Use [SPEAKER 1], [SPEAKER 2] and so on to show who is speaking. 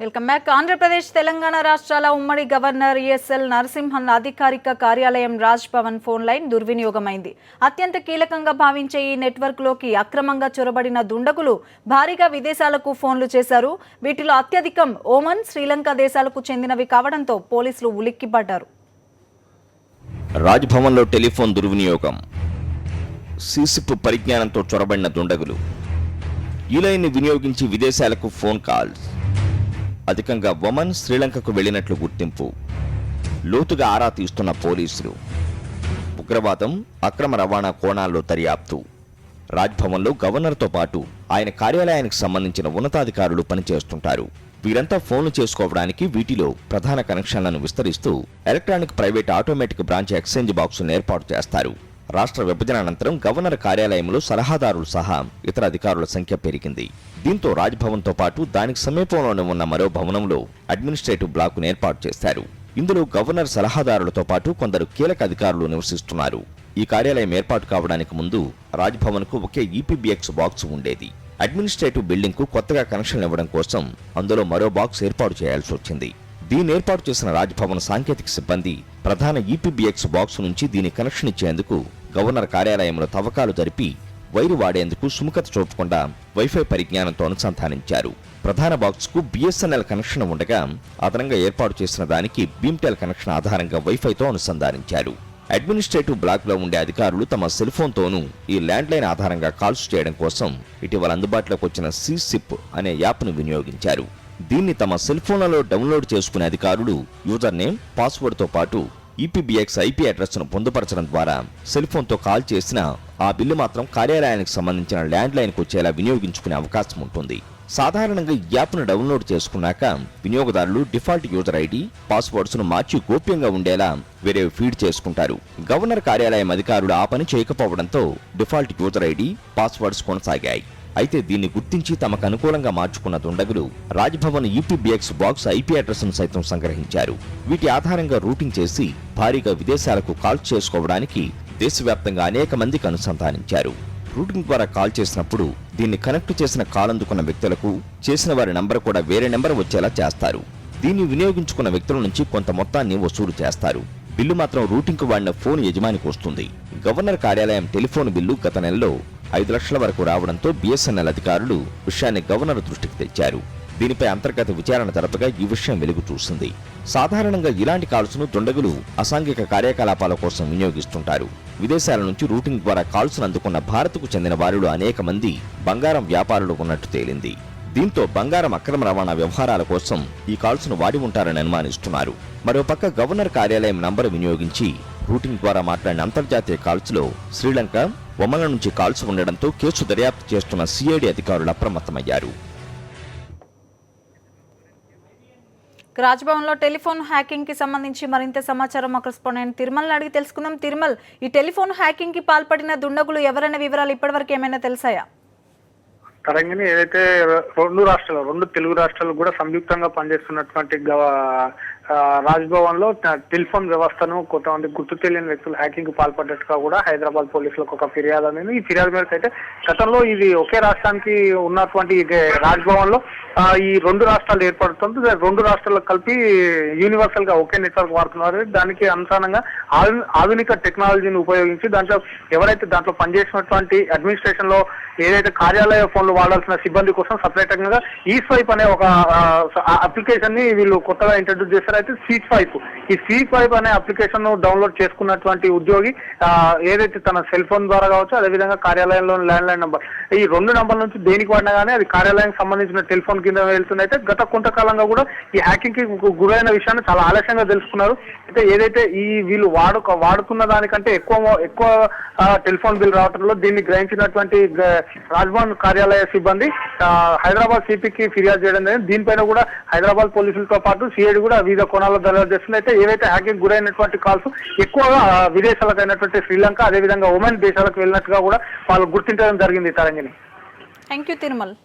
[SPEAKER 1] Welcome back. Andhra Pradesh Telangana రాష్ట్రాల ఉమ్మడి governor ESL Narasimhan అధికారిక కార్యాలయం రాజ్ భవన్ ఫోన్ లైన్ దుర్వినియోగమైంది. అత్యంత కీలకంగా భావించే ఈ నెట్వర్క్లోకి అక్రమంగా చొరబడిన దుండగులు భారీగా విదేశాలకు ఫోన్లు చేశారు. వీటిలో అత్యధికం ఓమన్, శ్రీలంక దేశాలకు చెందినవి కావడంతో పోలీసులు ఉలిక్కిపడ్డారు.
[SPEAKER 2] రాజ్ భవన్లో టెలిఫోన్ దుర్వినియోగం, సీసిప్ పరిజ్ఞానంతో చొరబడిన దుండగులు, ఈ లైన్ని వినియోగించి విదేశాలకు ఫోన్ కాల్స్, అధికంగా ఒమన్, శ్రీలంకకు వెళ్లినట్లు గుర్తింపు, లోతుగా ఆరా తీస్తున్న పోలీసులు, ఉగ్రవాదం, అక్రమ రవాణా కోణాల్లో దర్యాప్తు. రాజ్భవన్లో గవర్నర్తో పాటు ఆయన కార్యాలయానికి సంబంధించిన ఉన్నతాధికారులు పనిచేస్తుంటారు. వీరంతా ఫోన్లు చేసుకోవడానికి వీటిలో ప్రధాన కనెక్షన్లను విస్తరిస్తూ electronic private automatic branch exchange బాక్సులను ఏర్పాటు చేస్తారు. రాష్ట్ర విభజన అనంతరం గవర్నర్ కార్యాలయంలో సలహాదారులు సహా ఇతర అధికారుల సంఖ్య పెరిగింది. దీంతో రాజ్భవన్తో పాటు దానికి సమీపంలోనే ఉన్న మరో భవనంలో అడ్మినిస్ట్రేటివ్ బ్లాక్ను ఏర్పాటు చేశారు. ఇందులో గవర్నర్ సలహాదారులతో పాటు కొందరు కీలక అధికారులు నివసిస్తున్నారు. ఈ కార్యాలయం ఏర్పాటు కావడానికి ముందు రాజ్భవన్కు ఒకే ఈపీబీఎక్స్ బాక్స్ ఉండేది. అడ్మినిస్ట్రేటివ్ బిల్డింగ్కు కొత్తగా కనెక్షన్ ఇవ్వడం కోసం అందులో మరో బాక్స్ ఏర్పాటు చేయాల్సి వచ్చింది. దీన్ని ఏర్పాటు చేసిన రాజ్భవన్ సాంకేతిక సిబ్బంది ప్రధాన ఈపీబీఎక్స్ బాక్స్ నుంచి దీని కనెక్షన్ ఇచ్చేందుకు గవర్నర్ కార్యాలయంలో తవ్వకాలు జరిపి వైరు వాడేందుకు సుముఖత చూపకుండా వైఫై పరిజ్ఞానంతో అనుసంధానించారు. ప్రధాన బాక్స్ కు బిఎస్ఎన్ఎల్ కనెక్షన్ ఉండగా అదనంగా ఏర్పాటు చేసిన దానికి బీమ్టెల్ కనెక్షన్ ఆధారంగా వైఫైతో అనుసంధానించారు. అడ్మినిస్ట్రేటివ్ బ్లాక్ లో ఉండే అధికారులు తమ సెల్ ఫోన్తోనూ ఈ ల్యాండ్ లైన్ ఆధారంగా కాల్స్ చేయడం కోసం ఇటీవల అందుబాటులోకి వచ్చిన సీసిప్ అనే యాప్ను వినియోగించారు. దీన్ని తమ సెల్ ఫోన్లలో డౌన్లోడ్ చేసుకునే అధికారులు యూజర్ నేమ్, పాస్వర్డ్తో పాటు ఈపీబీఎక్స్ ఐపీ అడ్రస్ను పొందుపరచడం ద్వారా సెల్ ఫోన్తో కాల్ చేసినా ఆ బిల్లు మాత్రం కార్యాలయానికి సంబంధించిన ల్యాండ్ లైన్కు వచ్చేలా వినియోగించుకునే అవకాశం ఉంటుంది. సాధారణంగా ఈ యాప్ను డౌన్లోడ్ చేసుకున్నాక వినియోగదారులు డిఫాల్ట్ యూజర్ ఐడి, పాస్వర్డ్స్ను మార్చి గోప్యంగా ఉండేలా వేరే ఫీడ్ చేసుకుంటారు. గవర్నర్ కార్యాలయం అధికారులు ఆ పని చేయకపోవడంతో డిఫాల్ట్ యూజర్ ఐడి, పాస్వర్డ్స్ కొనసాగాయి. అయితే దీన్ని గుర్తించి తమకు అనుకూలంగా మార్చుకున్న దుండగులు రాజ్భవన్ ఈపీబీఎక్స్ బాక్స్ ఐపీ అడ్రస్ను సైతం సంగ్రహించారు. వీటి ఆధారంగా రూటింగ్ చేసి భారీగా విదేశాలకు కాల్ చేసుకోవడానికి దేశవ్యాప్తంగా అనేక మందికి అనుసంధానించారు. రూటింగ్ ద్వారా కాల్ చేసినప్పుడు దీన్ని కనెక్ట్ చేసిన కాల్ అందుకున్న వ్యక్తులకు చేసిన వారి నంబర్ కూడా వేరే నెంబర్ వచ్చేలా చేస్తారు. దీన్ని వినియోగించుకున్న వ్యక్తుల నుంచి కొంత మొత్తాన్ని వసూలు చేస్తారు. బిల్లు మాత్రం రూటింగ్ కు వాడిన ఫోన్ యజమానికి వస్తుంది. గవర్నర్ కార్యాలయం టెలిఫోన్ బిల్లు గత నెలలో 5 లక్షల వరకు రావడంతో బిఎస్ఎన్ఎల్ అధికారులు విషయాన్ని గవర్నర్ దృష్టికి తెచ్చారు. దీనిపై అంతర్గత విచారణ జరపగా ఈ విషయం వెలుగు చూసింది. సాధారణంగా ఇలాంటి కాల్స్ను దుండగులు అసాంఘిక కార్యకలాపాల కోసం వినియోగిస్తుంటారు. విదేశాల నుంచి రూటింగ్ ద్వారా కాల్స్ను అందుకున్న భారత్కు చెందిన వారిలో అనేక మంది బంగారం వ్యాపారులు ఉన్నట్టు తేలింది. దీంతో బంగారం అక్రమ రవాణా వ్యవహారాల కోసం ఈ కాల్స్ను వాడి ఉంటారని అనుమానిస్తున్నారు. మరోపక్క గవర్నర్ కార్యాలయం నంబరు వినియోగించి రూటింగ్ ద్వారా మాట్లాడిన అంతర్జాతీయ కాల్స్లో శ్రీలంక, ఒమన్ల నుంచి కాల్స్ ఉండడంతో కేసు దర్యాప్తు చేస్తున్న సిఐడి అధికారులు అప్రమత్తమయ్యారు.
[SPEAKER 1] రాజ్భవన్లో టెలిఫోన్ హ్యాకింగ్ కి సంబంధించి మరింత సమాచారం మా కరెస్పాండెంట్ తిరుమల అడిగి తెలుసుకుందాం. తిరుమల్, ఈ టెలిఫోన్ హ్యాకింగ్ కి పాల్పడిన దుండగులు ఎవరైనా వివరాలు ఇప్పటివరకు ఏమైనా తెలుసాయా?
[SPEAKER 3] తెలంగాణ ఏదైతే రెండు తెలుగు రాష్ట్రాలు కూడా సంయుక్తంగా పనిచేస్తున్నటువంటి రాజ్భవన్ లో టెలిఫోన్ వ్యవస్థను కొంతమంది గుర్తు తెలియని వ్యక్తులు హ్యాకింగ్ కు పాల్పడ్డట్టుగా కూడా హైదరాబాద్ పోలీసులకు ఒక ఫిర్యాదు అనేది. ఈ ఫిర్యాదు మేరకు అయితే గతంలో ఇది ఒకే రాష్ట్రానికి ఉన్నటువంటి రాజ్భవన్ లో ఈ రెండు రాష్ట్రాలు ఏర్పడుతుంది. రెండు రాష్ట్రాలకు కలిపి యూనివర్సల్ గా ఒకే నెట్వర్క్ వాడుతున్నారు. దానికి అనుసారంగా ఆధునిక టెక్నాలజీని ఉపయోగించి ఎవరైతే దాంట్లో పనిచేసినటువంటి అడ్మినిస్ట్రేషన్ లో ఏదైతే కార్యాలయ ఫోన్లు వాడాల్సిన సిబ్బంది కోసం సపరేట్ గా ఈ స్వైప్ అనే ఒక అప్లికేషన్ ని వీళ్ళు కొత్తగా ఇంట్రడ్యూస్ చేస్తారు. అయితే ఈ C5 అనే అప్లికేషన్ ను డౌన్లోడ్ చేసుకున్నటువంటి ఉద్యోగి ఏదైతే తన సెల్ ఫోన్ ద్వారా కావచ్చు, అదేవిధంగా కార్యాలయంలో ల్యాండ్ లైన్ నంబర్, ఈ రెండు నంబర్ల నుంచి దేనికి వాడినా కానీ అది కార్యాలయానికి సంబంధించిన టెలిఫోన్ కింద వెళ్తుంది. అయితే గత కొంతకాలంగా కూడా ఈ హ్యాకింగ్ కి గురైన విషయాన్ని చాలా ఆలస్యంగా తెలుసుకున్నారు. అయితే ఏదైతే ఈ వీళ్ళు వాడుతున్న దానికంటే ఎక్కువ టెలిఫోన్ బిల్ రావడంలో దీన్ని గ్రహించినటువంటి రాజ్భవన్ కార్యాలయ సిబ్బంది హైదరాబాద్ సిపికి ఫిర్యాదు చేయడం జరిగింది. దీనిపైన కూడా హైదరాబాద్ పోలీసులతో పాటు సిఐడి కూడా వివిధ కోణాల్లో దర్యాప్తు చేస్తుంది. అయితే ఏవైతే హ్యాకింగ్ గురైనటువంటి కాల్స్ ఎక్కువగా విదేశాలకు అయినటువంటి శ్రీలంక, అదేవిధంగా ఒమన్ దేశాలకు వెళ్ళినట్టుగా కూడా వాళ్ళు గుర్తించడం జరిగింది. తరంగిణి.
[SPEAKER 1] Thank you Tirumal.